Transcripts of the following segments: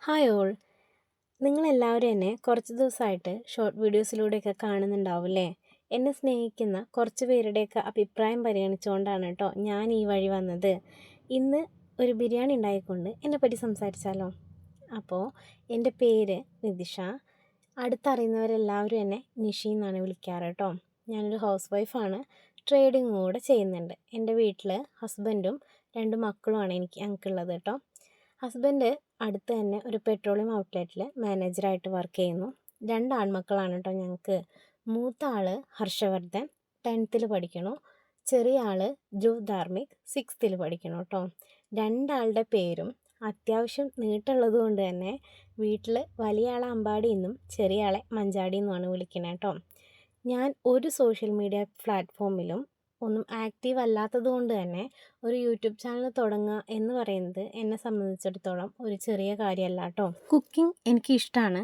Hi all, നിങ്ങളെല്ലാവരും എന്നെ കുറച്ച് ദിവസമായിട്ട് ഷോർട്ട് വീഡിയോസിലൂടെയൊക്കെ കാണുന്നുണ്ടാവില്ലേ? എന്നെ സ്നേഹിക്കുന്ന കുറച്ച് പേരുടെയൊക്കെ അഭിപ്രായം പരിഗണിച്ചുകൊണ്ടാണ് കേട്ടോ ഞാൻ ഈ വഴി വന്നത്. ഇന്ന് ഒരു ബിരിയാണി ഉണ്ടായിക്കൊണ്ട് എന്നെപ്പറ്റി സംസാരിച്ചാലോ? അപ്പോൾ എൻ്റെ പേര് നിതിഷ. അടുത്തറിയുന്നവരെല്ലാവരും എന്നെ നിഷി എന്നാണ് വിളിക്കാറ് കേട്ടോ. ഞാനൊരു ഹൗസ് വൈഫാണ്, ട്രേഡിങ് കൂടെ ചെയ്യുന്നുണ്ട്. എൻ്റെ വീട്ടിൽ ഹസ്ബൻഡും 2 മക്കളുമാണ് ഞങ്ങൾക്കുള്ളത് കേട്ടോ. ഹസ്ബൻഡ് അടുത്ത് തന്നെ ഒരു പെട്രോളിയം ഔട്ട്ലെറ്റിൽ മാനേജറായിട്ട് വർക്ക് ചെയ്യുന്നു. 2 ആൺമക്കളാണ് കേട്ടോ ഞങ്ങൾക്ക്. മൂത്ത ആൾ ഹർഷവർദ്ധൻ 10th പഠിക്കണു. ചെറിയ ആൾ ധ്രുവ് ധാർമിക് 6th പഠിക്കണു കേട്ടോ. 2 ആളുടെ പേരും അത്യാവശ്യം നീട്ടുള്ളത് കൊണ്ട് തന്നെ വീട്ടിൽ വലിയ ആളെ അമ്പാടി എന്നും ചെറിയ ആളെ മഞ്ചാടി എന്നുമാണ് വിളിക്കുന്നത് കേട്ടോ. ഞാൻ ഒരു സോഷ്യൽ മീഡിയ പ്ലാറ്റ്ഫോമിലും ഒന്നും ആക്റ്റീവ് അല്ലാത്തത് കൊണ്ട് തന്നെ ഒരു യൂട്യൂബ് ചാനൽ തുടങ്ങുക എന്ന് പറയുന്നത് എന്നെ സംബന്ധിച്ചിടത്തോളം ഒരു ചെറിയ കാര്യമല്ല കേട്ടോ. കുക്കിംഗ് എനിക്ക് ഇഷ്ടമാണ്.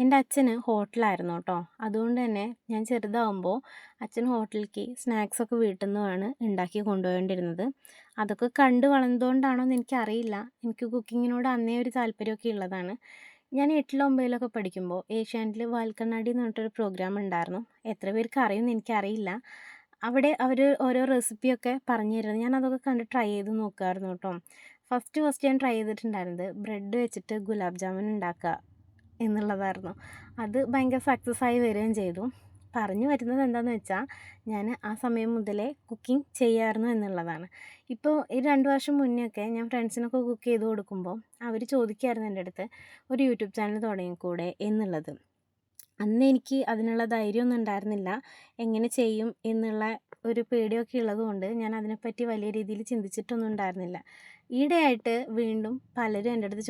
എൻ്റെ അച്ഛന് ഹോട്ടലായിരുന്നു കേട്ടോ. അതുകൊണ്ട് തന്നെ ഞാൻ ചെറുതാവുമ്പോൾ അച്ഛൻ ഹോട്ടലിലേക്ക് സ്നാക്സൊക്കെ വീട്ടിൽ നിന്നാണ് ഉണ്ടാക്കി കൊണ്ടുപോകേണ്ടിരുന്നത്. അതൊക്കെ കണ്ട് വളർന്നതുകൊണ്ടാണോ എന്ന് എനിക്കറിയില്ല. എനിക്ക് കുക്കിങ്ങിനോട് അന്നേ ഒരു താല്പര്യമൊക്കെ ഉള്ളതാണ്. ഞാൻ 8ലും 9ലൊക്കെ പഠിക്കുമ്പോൾ ഏഷ്യാനെറ്റിൽ വാൽക്കണ്ണാടി എന്ന് പറഞ്ഞിട്ടൊരു പ്രോഗ്രാം ഉണ്ടായിരുന്നു. എത്ര പേർക്ക് അറിയുമെന്ന് എനിക്കറിയില്ല. അവിടെ അവർ ഓരോ റെസിപ്പിയൊക്കെ പറഞ്ഞു തരുന്നത് ഞാനതൊക്കെ കണ്ട് ട്രൈ ചെയ്ത് നോക്കുമായിരുന്നു കേട്ടോ. ഫസ്റ്റ് ഞാൻ ട്രൈ ചെയ്തിട്ടുണ്ടായിരുന്നത് ബ്രെഡ് വെച്ചിട്ട് ഗുലാബ് ജാമുൻ ഉണ്ടാക്കുക എന്നുള്ളതായിരുന്നു. അത് ഭയങ്കര സക്സസ് ആയി വരികയും ചെയ്തു. പറഞ്ഞു വരുന്നത് എന്താണെന്ന് വെച്ചാൽ ഞാൻ ആ സമയം മുതലേ കുക്കിംഗ് ചെയ്യാമായിരുന്നു എന്നുള്ളതാണ്. ഇപ്പോൾ ഈ 2 വർഷം മുന്നെയൊക്കെ ഞാൻ ഫ്രണ്ട്സിനൊക്കെ കുക്ക് ചെയ്ത് കൊടുക്കുമ്പോൾ അവർ ചോദിക്കുമായിരുന്നു എൻ്റെ അടുത്ത് ഒരു യൂട്യൂബ് ചാനൽ തുടങ്ങിക്കൂടെ എന്നുള്ളത്. അന്ന് എനിക്ക് അതിനുള്ള ധൈര്യമൊന്നും ഉണ്ടായിരുന്നില്ല. എങ്ങനെ ചെയ്യും എന്നുള്ള ഒരു പേടിയൊക്കെ ഉള്ളതുകൊണ്ട് ഞാൻ അതിനെപ്പറ്റി വലിയ രീതിയിൽ ചിന്തിച്ചിട്ടൊന്നും ഉണ്ടായിരുന്നില്ല. ഈയിടെയായിട്ട് വീണ്ടും പലരും എൻ്റെ അടുത്ത്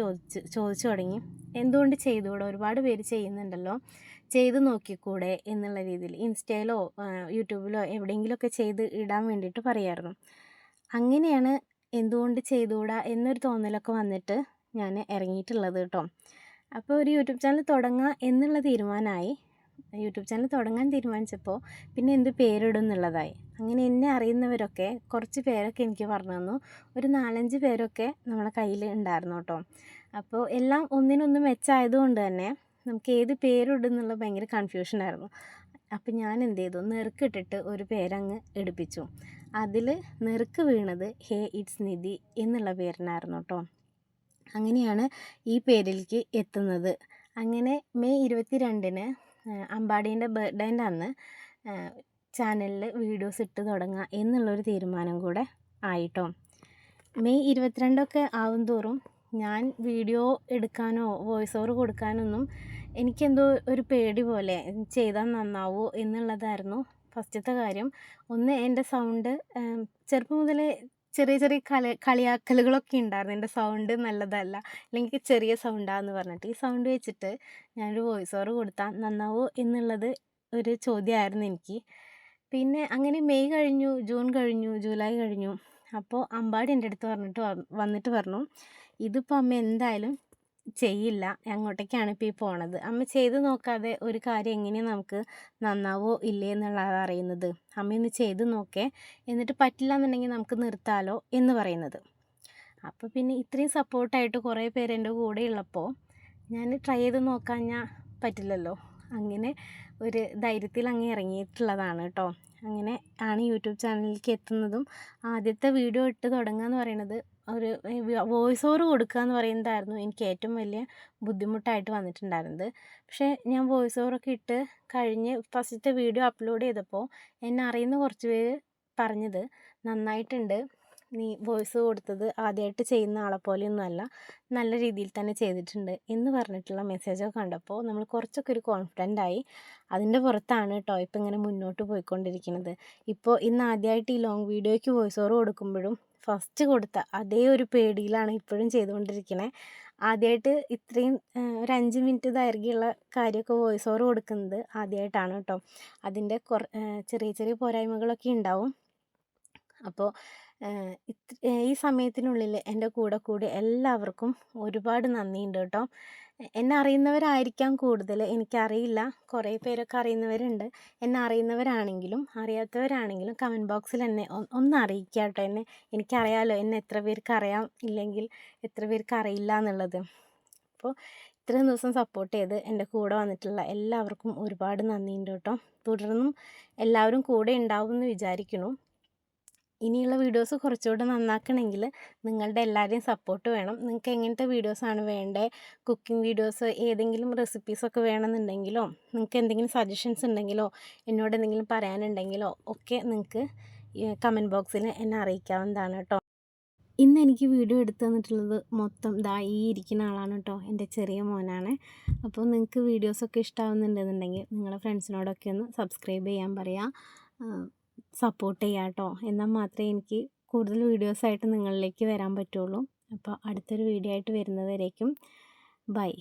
ചോദിച്ചു തുടങ്ങി, എന്തുകൊണ്ട് ചെയ്തുകൂടെ, ഒരുപാട് പേര് ചെയ്യുന്നുണ്ടല്ലോ, ചെയ്ത് നോക്കിക്കൂടെ എന്നുള്ള രീതിയിൽ ഇൻസ്റ്റയിലോ യൂട്യൂബിലോ എവിടെയെങ്കിലുമൊക്കെ ചെയ്ത് ഇടാൻ വേണ്ടിയിട്ട് പറയായിരുന്നു. അങ്ങനെയാണ് എന്തുകൊണ്ട് ചെയ്തുകൂടാ എന്നൊരു തോന്നലൊക്കെ വന്നിട്ട് ഞാൻ ഇറങ്ങിയിട്ടുള്ളത് കേട്ടോ. അപ്പോൾ ഒരു യൂട്യൂബ് ചാനൽ തുടങ്ങുക എന്നുള്ള തീരുമാനമായി. യൂട്യൂബ് ചാനൽ തുടങ്ങാൻ തീരുമാനിച്ചപ്പോൾ പിന്നെ എന്ത് പേരിടും എന്നുള്ളതായി. അങ്ങനെ എന്നെ അറിയുന്നവരൊക്കെ കുറച്ച് പേരൊക്കെ എനിക്ക് പറഞ്ഞു തന്നു. ഒരു 4-5 പേരൊക്കെ നമ്മളെ കയ്യിൽ ഉണ്ടായിരുന്നു കേട്ടോ. അപ്പോൾ എല്ലാം ഒന്നിനൊന്ന് മെച്ചമായതുകൊണ്ട് തന്നെ നമുക്ക് ഏത് പേരിടും എന്നുള്ള ഭയങ്കര കൺഫ്യൂഷനായിരുന്നു. അപ്പോൾ ഞാൻ എന്ത് ചെയ്തു, നെറുക്കിട്ടിട്ട് ഒരു പേരങ്ങ് എടുപ്പിച്ചു. അതിൽ നെറുക്ക് വീണത് ഹേ ഇറ്റ്സ് നിധി എന്നുള്ള പേരിനായിരുന്നു കേട്ടോ. അങ്ങനെയാണ് ഈ പേരിലേക്ക് എത്തുന്നത്. അങ്ങനെ മെയ് 22-ന് അമ്പാടീൻ്റെ ബർത്ത്ഡേൻ്റെ അന്ന് ചാനലിൽ വീഡിയോസ് ഇട്ട് തുടങ്ങുക എന്നുള്ളൊരു തീരുമാനം കൂടെ ആയിട്ടോ. മെയ് 22 ആവും തോറും ഞാൻ വീഡിയോ എടുക്കാനോ വോയിസ് ഓവർ കൊടുക്കാനൊന്നും എനിക്കെന്തോ ഒരു പേടി പോലെ, ചെയ്താൽ നന്നാവോ എന്നുള്ളതായിരുന്നു ഫസ്റ്റത്തെ കാര്യം. ഒന്ന്, എൻ്റെ സൗണ്ട് ചെറുപ്പം മുതലേ ചെറിയ ചെറിയ കളിയാക്കലുകളൊക്കെ ഉണ്ടായിരുന്നു. എൻ്റെ സൗണ്ട് നല്ലതല്ല, അല്ലെങ്കിൽ ചെറിയ സൗണ്ടാന്ന് പറഞ്ഞിട്ട്. ഈ സൗണ്ട് വെച്ചിട്ട് ഞാനൊരു വോയിസ് ഓവർ കൊടുത്താൽ നന്നാവോ എന്നുള്ളത് ഒരു ചോദ്യമായിരുന്നു എനിക്ക്. പിന്നെ അങ്ങനെ മെയ് കഴിഞ്ഞു, ജൂൺ കഴിഞ്ഞു, ജൂലൈ കഴിഞ്ഞു. അപ്പോൾ അമ്പാടി എൻ്റെ അടുത്ത് വന്നിട്ട് പറഞ്ഞു, ഇതിപ്പോൾ അമ്മ എന്തായാലും ചെയ്യില്ല, അങ്ങോട്ടേക്കാണ് ഇപ്പോൾ ഈ പോണത്. അമ്മ ചെയ്ത് നോക്കാതെ ഒരു കാര്യം എങ്ങനെയാണ് നമുക്ക് നന്നാവോ ഇല്ലേ എന്നുള്ളത് അറിയുന്നത്. അമ്മയൊന്ന് ചെയ്ത് നോക്കേ, എന്നിട്ട് പറ്റില്ല എന്നുണ്ടെങ്കിൽ നമുക്ക് നിർത്താലോ എന്ന് പറയുന്നത്. അപ്പോൾ പിന്നെ ഇത്രയും സപ്പോർട്ടായിട്ട് കുറേ പേര് എൻ്റെ കൂടെ ഉള്ളപ്പോൾ ഞാൻ ട്രൈ ചെയ്ത് നോക്കാൻ പറ്റില്ലല്ലോ. അങ്ങനെ ഒരു ധൈര്യത്തിൽ അങ്ങ് ഇറങ്ങിയിട്ടുള്ളതാണ് കേട്ടോ. അങ്ങനെ ആണ് യൂട്യൂബ് ചാനലിലേക്ക് എത്തുന്നതും. ആദ്യത്തെ വീഡിയോ ഇട്ട് തുടങ്ങുക എന്ന് പറയുന്നത് ഒരു വോയിസ് ഓവർ കൊടുക്കുക എന്ന് പറയുന്നതായിരുന്നു എനിക്ക് ഏറ്റവും വലിയ ബുദ്ധിമുട്ടായിട്ട് വന്നിട്ടുണ്ടായിരുന്നത്. പക്ഷേ ഞാൻ വോയിസ് ഓവറൊക്കെ ഇട്ട് കഴിഞ്ഞ് ഫസ്റ്റത്തെ വീഡിയോ അപ്ലോഡ് ചെയ്തപ്പോൾ എന്നെ അറിയുന്ന കുറച്ച് പേര് പറഞ്ഞത്, നന്നായിട്ടുണ്ട്, നീ വോയിസ് കൊടുത്തത് ആദ്യമായിട്ട് ചെയ്യുന്ന ആളെപ്പോലെയൊന്നും അല്ല, നല്ല രീതിയിൽ തന്നെ ചെയ്തിട്ടുണ്ട് എന്ന് പറഞ്ഞിട്ടുള്ള മെസ്സേജൊക്കെ കണ്ടപ്പോൾ നമ്മൾ കുറച്ചൊക്കെ ഒരു കോൺഫിഡൻ്റായി. അതിൻ്റെ പുറത്താണ് കേട്ടോ ഇപ്പോൾ ഇങ്ങനെ മുന്നോട്ട് പോയിക്കൊണ്ടിരിക്കുന്നത്. ഇപ്പോൾ ഇന്ന് ആദ്യമായിട്ട് ഈ ലോങ് വീഡിയോയ്ക്ക് വോയിസ് ഓവർ കൊടുക്കുമ്പോഴും ഫസ്റ്റ് കൊടുത്ത അതേ ഒരു പേടിയിലാണ് ഇപ്പോഴും ചെയ്തുകൊണ്ടിരിക്കുന്നത്. ആദ്യമായിട്ട് ഇത്രയും ഒരു 5 മിനിറ്റ് ദൈർഘ്യമുള്ള കാര്യമൊക്കെ വോയിസ് ഓവർ കൊടുക്കുന്നത് ആദ്യമായിട്ടാണ് കേട്ടോ. അതിൻ്റെ ചെറിയ ചെറിയ പോരായ്മകളൊക്കെ ഉണ്ടാവും. അപ്പോൾ ഈ സമയത്തിനുള്ളിൽ എൻ്റെ കൂടെ എല്ലാവർക്കും ഒരുപാട് നന്ദിയുണ്ട് കേട്ടോ. എന്നെ അറിയുന്നവരായിരിക്കാം കൂടുതൽ, എനിക്കറിയില്ല. കുറേ പേരൊക്കെ അറിയുന്നവരുണ്ട്. എന്നെ അറിയുന്നവരാണെങ്കിലും അറിയാത്തവരാണെങ്കിലും കമൻറ്റ് ബോക്സിൽ എന്നെ ഒന്ന് അറിയിക്കുക കേട്ടോ. എനിക്കറിയാമല്ലോ എന്നെ എത്ര പേർക്ക് അറിയാം, ഇല്ലെങ്കിൽ എത്ര പേർക്ക് അറിയില്ല എന്നുള്ളത്. അപ്പോൾ ഇത്രയും ദിവസം സപ്പോർട്ട് ചെയ്ത് എൻ്റെ കൂടെ വന്നിട്ടുള്ള എല്ലാവർക്കും ഒരുപാട് നന്ദിയുണ്ട് കേട്ടോ. തുടർന്നും എല്ലാവരും കൂടെ ഉണ്ടാവും എന്ന് വിചാരിക്കുന്നു. ഇനിയുള്ള വീഡിയോസ് കുറച്ചുകൂടെ നന്നാക്കണമെങ്കിൽ നിങ്ങളുടെ എല്ലാവരുടെയും സപ്പോർട്ട് വേണം. നിങ്ങൾക്ക് എങ്ങനത്തെ വീഡിയോസാണ് വേണ്ടത്, കുക്കിംഗ് വീഡിയോസ്, ഏതെങ്കിലും റെസിപ്പീസൊക്കെ വേണമെന്നുണ്ടെങ്കിലോ, നിങ്ങൾക്ക് എന്തെങ്കിലും സജഷൻസ് ഉണ്ടെങ്കിലോ, എന്നോട് എന്തെങ്കിലും പറയാനുണ്ടെങ്കിലോ ഒക്കെ നിങ്ങൾക്ക് കമൻറ്റ് ബോക്സിൽ എന്നെ അറിയിക്കാവുന്നതാണ് കേട്ടോ. ഇന്ന് എനിക്ക് വീഡിയോ എടുത്തു തന്നിട്ടുള്ളത് മൊത്തം ഈ ഇരിക്കുന്ന ആളാണ് കേട്ടോ, എൻ്റെ ചെറിയ മോനാണ്. അപ്പോൾ നിങ്ങൾക്ക് വീഡിയോസൊക്കെ ഇഷ്ടമാവുന്നുണ്ടെന്നുണ്ടെങ്കിൽ നിങ്ങളുടെ ഫ്രണ്ട്സിനോടൊക്കെ ഒന്ന് സബ്സ്ക്രൈബ് ചെയ്യാൻ പറയുക, സപ്പോർട്ട് ചെയ്യുക കേട്ടോ. എന്നാൽ മാത്രമേ എനിക്ക് കൂടുതൽ വീഡിയോസായിട്ട് നിങ്ങളിലേക്ക് വരാൻ പറ്റുള്ളൂ. അപ്പോൾ അടുത്തൊരു വീഡിയോ ആയിട്ട് വരുന്നതുവരേക്കും ബൈ.